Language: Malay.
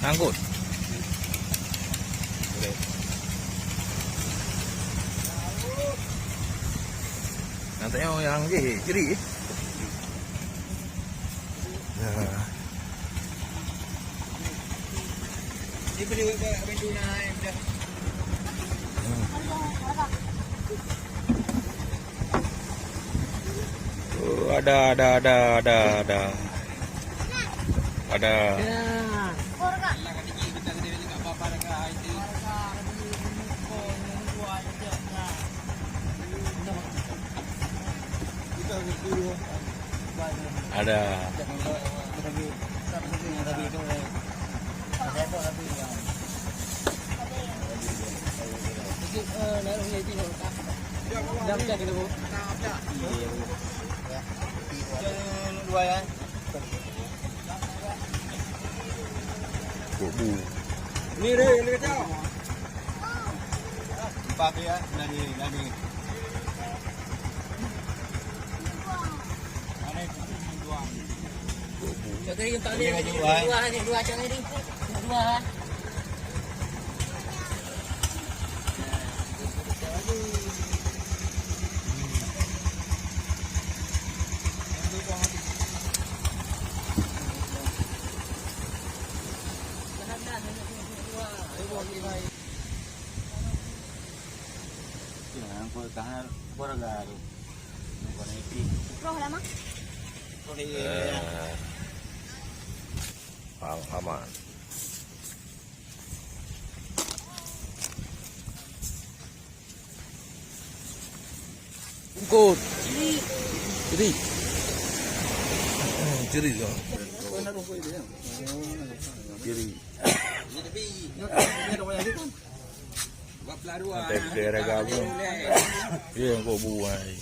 Ngangkut. Nanti yang kiri. Nah. Ini beli pintu naik dah. Ada. Ada. Kubu. Ni deh, ni kacau. Pakai ya, nani. Jadi yang tak ada dua jangan ni. Dua. Yang kau tahan beragam. Kau ni pi. Roh lama. Kau ni. Aman. Ikut. Ciri. Ciri kan. Ciri. Nanti daerah gabung. Iya, kau buai.